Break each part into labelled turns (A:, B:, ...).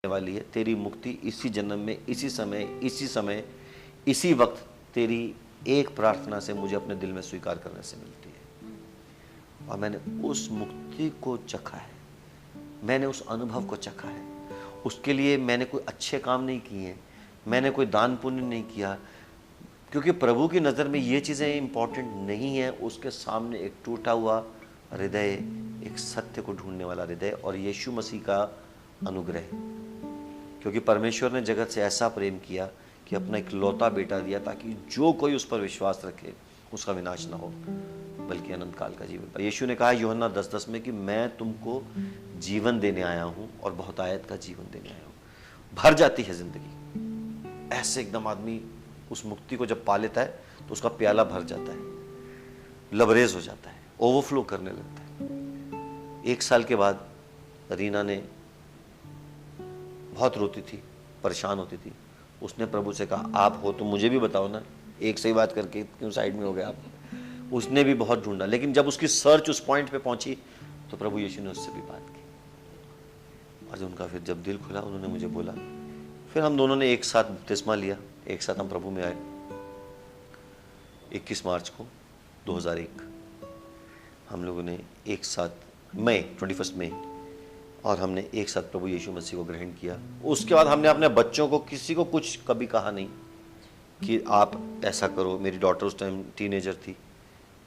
A: वाली है। तेरी मुक्ति इसी जन्म में, इसी समय, इसी वक्त तेरी एक प्रार्थना से मुझे अपने दिल में स्वीकार करने से मिलती है। और मैंने उस मुक्ति को चखा है, मैंने उस अनुभव को चखा है। उसके लिए मैंने कोई अच्छे काम नहीं किए, मैंने कोई दान पुण्य नहीं किया, क्योंकि प्रभु की नज़र में ये चीज़ें इंपॉर्टेंट नहीं है। उसके सामने एक टूटा हुआ हृदय, एक सत्य को ढूंढने वाला हृदय और यीशु मसीह का अनुग्रह। क्योंकि परमेश्वर ने जगत से ऐसा प्रेम किया कि अपना इकलौता बेटा दिया, ताकि जो कोई उस पर विश्वास रखे उसका विनाश ना हो बल्कि अनंत काल का जीवन पाए। यीशु ने कहा यूहन्ना 10:10 में कि मैं तुमको जीवन देने आया हूँ और बहुतायत का जीवन देने आया हूँ। भर जाती है जिंदगी। ऐसे एकदम आदमी उस मुक्ति को जब पा लेता है तो उसका प्याला भर जाता है, लबरेज हो जाता है, ओवरफ्लो करने लगता है। 1 साल के बाद रीना ने बहुत रोती थी, परेशान होती थी। उसने प्रभु से कहा आप हो तो मुझे भी बताओ ना, एक सही बात करके क्यों साइड में हो गए आप। उसने भी बहुत ढूंढा, लेकिन जब उसकी सर्च उस पॉइंट पे पहुंची तो प्रभु यीशु ने उससे भी बात की। और जब उनका फिर जब दिल खुला, उन्होंने मुझे बोला, फिर हम दोनों ने एक साथ बपतिस्मा लिया, एक साथ हम प्रभु में आए 21 मार्च को 2001। हम लोगों ने एक साथ 21 मई और हमने एक साथ प्रभु यीशु मसीह को ग्रहण किया। उसके बाद हमने अपने बच्चों को, किसी को कुछ कभी कहा नहीं कि आप ऐसा करो। मेरी डॉटर उस टाइम टीनेजर थी,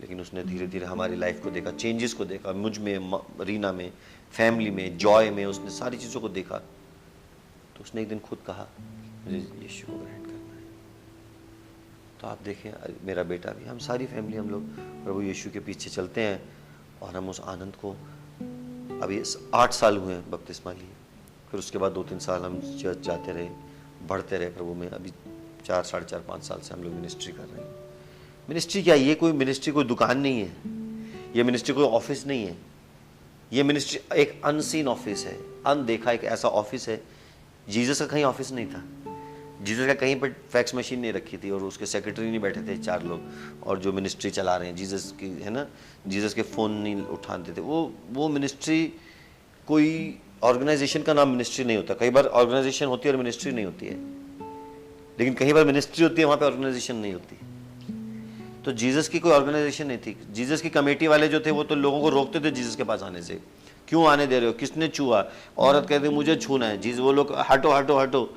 A: लेकिन उसने धीरे धीरे हमारी लाइफ को देखा, चेंजेस को देखा, मुझ में, रीना में, फैमिली में, जॉय में, उसने सारी चीज़ों को देखा। तो उसने एक दिन खुद कहा मुझे यीशु को ग्रहण करना है। तो आप देखें, मेरा बेटा भी, हम सारी फैमिली, हम लोग प्रभु यीशु के पीछे चलते हैं और हम उस आनंद को, अभी 8 साल हुए हैं बपतिस्मा लिए। फिर उसके बाद 2-3 साल हम चर्च जाते रहे, बढ़ते रहे प्रभु में। अभी 4, 4.5, 5 साल से हम लोग मिनिस्ट्री कर रहे हैं। मिनिस्ट्री क्या है? ये कोई मिनिस्ट्री कोई दुकान नहीं है, ये मिनिस्ट्री कोई ऑफिस नहीं है। ये मिनिस्ट्री एक अनसीन ऑफिस है, अनदेखा एक ऐसा ऑफिस है। जीसस का कहीं ऑफिस नहीं था, जीसस का कहीं पर फैक्स मशीन नहीं रखी थी और उसके सेक्रेटरी नहीं बैठे थे 4 लोग, और जो मिनिस्ट्री चला रहे हैं जीसस की, है ना, जीसस के फ़ोन नहीं उठाते थे। वो मिनिस्ट्री, कोई ऑर्गेनाइजेशन का नाम मिनिस्ट्री नहीं होता। कई बार ऑर्गेनाइजेशन होती है और मिनिस्ट्री नहीं होती है, लेकिन कई बार मिनिस्ट्री होती है, वहाँ पे ऑर्गेनाइजेशन नहीं होती। तो जीसस की कोई ऑर्गेनाइजेशन नहीं थी। जीसस की कमेटी वाले जो थे वो तो लोगों को रोकते थे जीसस के पास आने से, क्यों आने दे रहे हो, किसने छुआ, औरत कहती मुझे छूना है, जीसस वो लोग हटो हटो हटो।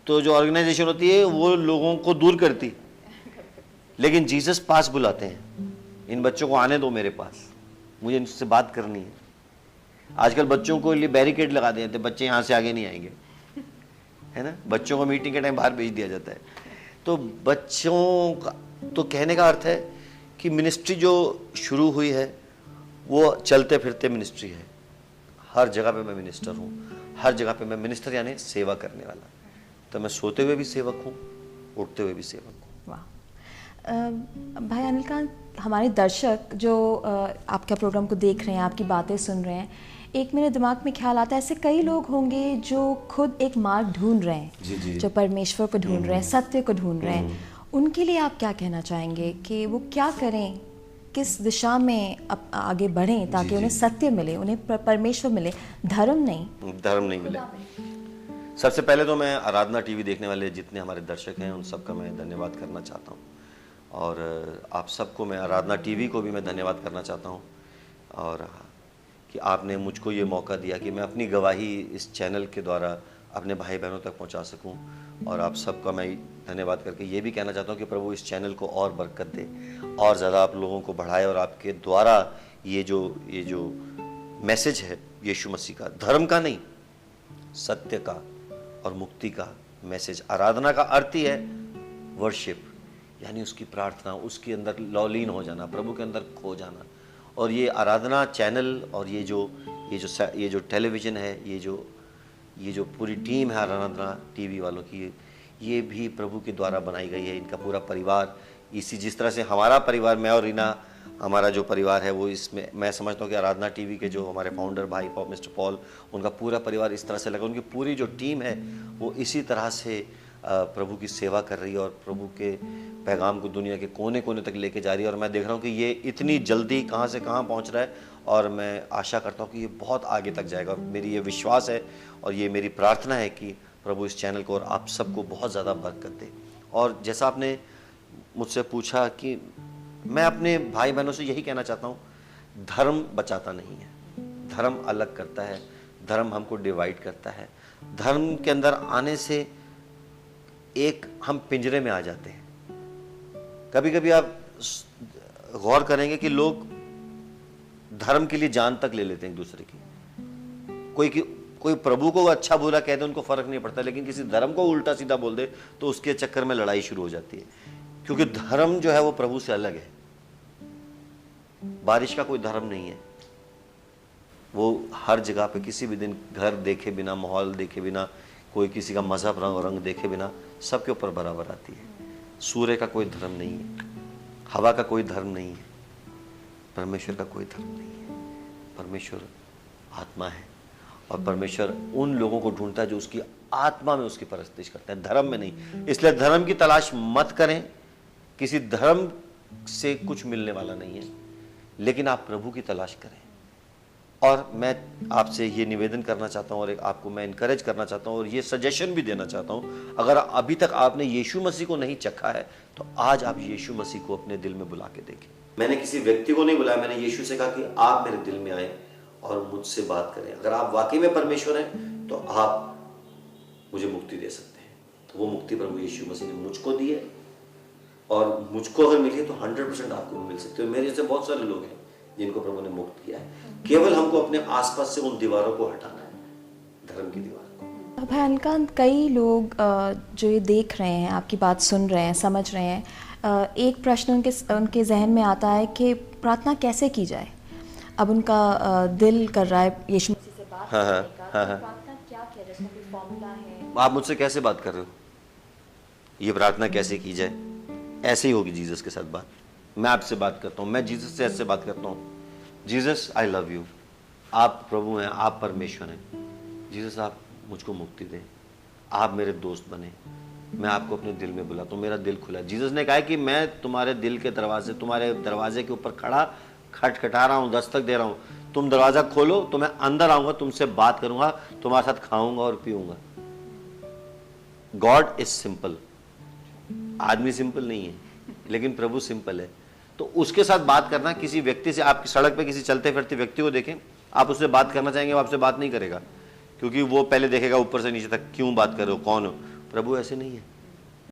A: तो जो ऑर्गेनाइजेशन होती है वो लोगों को दूर करती, लेकिन जीसस पास बुलाते हैं, इन बच्चों को आने दो मेरे पास, मुझे इनसे बात करनी है। आजकल बच्चों को लिए बैरिकेड लगा दिए थे, बच्चे यहाँ से आगे नहीं आएंगे, है ना। बच्चों को मीटिंग के टाइम बाहर भेज दिया जाता है। तो बच्चों का, तो कहने का अर्थ है कि मिनिस्ट्री जो शुरू हुई है वो चलते फिरते मिनिस्ट्री है। हर जगह पे मैं मिनिस्टर हूँ, हर जगह पे मैं मिनिस्टर यानी सेवा करने वाला। तो मैं सोते हुए भी सेवक हूँ, उठते हुए भी सेवक हूँ।
B: वाह भाई अनिलकांत, हमारे दर्शक जो आपके प्रोग्राम को देख रहे हैं, आपकी बातें सुन रहे हैं, एक मेरे दिमाग में ख्याल आता है ऐसे कई लोग होंगे जो खुद एक मार्ग ढूंढ रहे हैं,
A: जी जी।
B: जो परमेश्वर को ढूंढ रहे हैं, सत्य को ढूंढ रहे हैं। उनके लिए आप क्या कहना चाहेंगे कि वो क्या करें, किस दिशा में आगे बढ़ें ताकि उन्हें सत्य मिले, उन्हें परमेश्वर मिले, धर्म नहीं
A: मिले। सबसे पहले तो मैं आराधना टीवी देखने वाले जितने हमारे दर्शक हैं उन सबका मैं धन्यवाद करना चाहता हूँ, और आप सबको मैं, आराधना टीवी को भी मैं धन्यवाद करना चाहता हूँ, और कि आपने मुझको ये मौका दिया कि मैं अपनी गवाही इस चैनल के द्वारा अपने भाई बहनों तक पहुंचा सकूं। और आप सबका मैं धन्यवाद करके ये भी कहना चाहता हूं कि प्रभु इस चैनल को और बरकत दे, और ज़्यादा आप लोगों को बढ़ाए, और आपके द्वारा ये जो मैसेज है यीशु मसीह का, धर्म का नहीं, सत्य का और मुक्ति का मैसेज। आराधना का अर्थ ही है वर्शिप, यानी उसकी प्रार्थना, उसके अंदर लौलीन हो जाना, प्रभु के अंदर खो जाना। और ये आराधना चैनल और ये जो टेलीविज़न है, ये जो पूरी टीम है आराधना टीवी वालों की, ये भी प्रभु के द्वारा बनाई गई है। इनका पूरा परिवार, जिस तरह से हमारा परिवार, मैं और रीना, हमारा जो परिवार है वो, इसमें मैं समझता हूँ कि आराधना टीवी के जो हमारे फाउंडर भाई मिस्टर पॉल, उनका पूरा परिवार इस तरह से लगा, उनकी पूरी जो टीम है वो इसी तरह से प्रभु की सेवा कर रही है और प्रभु के पैगाम को दुनिया के कोने कोने तक लेके जा रही है। और मैं देख रहा हूँ कि ये इतनी जल्दी कहाँ से कहाँ पहुँच रहा है, और मैं आशा करता हूँ कि ये बहुत आगे तक जाएगा। और मेरी ये विश्वास है और ये मेरी प्रार्थना है कि प्रभु इस चैनल को और आप सबको बहुत ज़्यादा बरकत दे। और जैसा आपने मुझसे पूछा कि मैं अपने भाई बहनों से यही कहना चाहता हूँ, धर्म बचाता नहीं है, धर्म अलग करता है, धर्म हमको डिवाइड करता है। धर्म के अंदर आने से एक हम पिंजरे में आ जाते हैं। कभी कभी आप गौर करेंगे कि लोग धर्म के लिए जान तक ले लेते हैं एक दूसरे की। कोई प्रभु को अच्छा बुरा कह दे उनको फर्क नहीं पड़ता, लेकिन किसी धर्म को उल्टा सीधा बोल दे तो उसके चक्कर में लड़ाई शुरू हो जाती है। क्योंकि धर्म जो है वो प्रभु से अलग है। बारिश का कोई धर्म नहीं है, वो हर जगह पे किसी भी दिन घर देखे बिना, माहौल देखे बिना, कोई किसी का मजहब रंग देखे बिना सबके ऊपर बराबर आती है। सूर्य का कोई धर्म नहीं है, हवा का कोई धर्म नहीं है, परमेश्वर का कोई धर्म नहीं है। परमेश्वर आत्मा है और परमेश्वर उन लोगों को ढूंढता है जो उसकी आत्मा में उसकी परस्तिश करते हैं, धर्म में नहीं। इसलिए धर्म की तलाश मत करें, किसी धर्म से कुछ मिलने वाला नहीं है, लेकिन आप प्रभु की तलाश करें। और मैं आपसे ये निवेदन करना चाहता हूँ और एक आपको मैं इनकरेज करना चाहता हूँ और ये सजेशन भी देना चाहता हूँ, अगर अभी तक आपने यीशु मसीह को नहीं चखा है तो आज आप यीशु मसीह को अपने दिल में बुला के देखें। मैंने किसी व्यक्ति को नहीं बुलाया, मैंने यीशु से कहा कि आप मेरे दिल में आए और मुझसे बात करें। अगर आप वाकई में परमेश्वर हैं तो आप मुझे मुक्ति दे सकते हैं। तो वो मुक्ति प्रभु यीशु मसीह ने मुझको दी है और मुझको अगर मिली है तो 100% आपको भी मिल सकती है। मेरे जैसे बहुत सारे लोग हैं जिनको प्रभु ने मुक्त किया है। केवल हमको अपने आसपास से उन दीवारों को हटाना है, धर्म की दीवारों को।
B: भाई अनकांत, कई लोग जो ये देख रहे हैं, आपकी बात सुन रहे हैं, समझ रहे हैं, एक प्रश्न उनके जहन में आता है कि प्रार्थना कैसे की जाए। अब उनका दिल कर रहा है यीशु मसीह से बात करने का, तो प्रार्थना क्या किया जाए? इसका कोई फॉर्मूला है?
A: आप मुझसे कैसे बात कर रहे हो? ये प्रार्थना कैसे की जाए? ऐसे ही होगी जीसस के साथ बात। मैं आपसे बात करता हूँ, मैं जीसस से ऐसे बात करता हूँ, जीसस आई लव यू, आप प्रभु हैं, आप परमेश्वर हैं। जीसस आप मुझको मुक्ति दें, आप मेरे दोस्त बने, मैं आपको अपने दिल में बुलाता हूँ, मेरा दिल खुला। जीसस ने कहा कि मैं तुम्हारे दिल के दरवाजे, तुम्हारे दरवाजे के ऊपर खड़ा खटखटा रहा हूँ, दस्तक दे रहा हूँ। तुम दरवाजा खोलो तो मैं अंदर आऊँगा, तुमसे बात करूँगा, तुम्हारे साथ खाऊंगा और पीऊँगा। God is simple. आदमी सिंपल नहीं है, लेकिन प्रभु सिंपल है। तो उसके साथ बात करना, किसी व्यक्ति से, आपकी सड़क पे किसी चलते फिरते व्यक्ति को देखें, आप उससे बात करना चाहेंगे, वो आपसे बात नहीं करेगा, क्योंकि वो पहले देखेगा ऊपर से नीचे तक, क्यों बात कर रहे हो, कौन हो। प्रभु ऐसे नहीं है।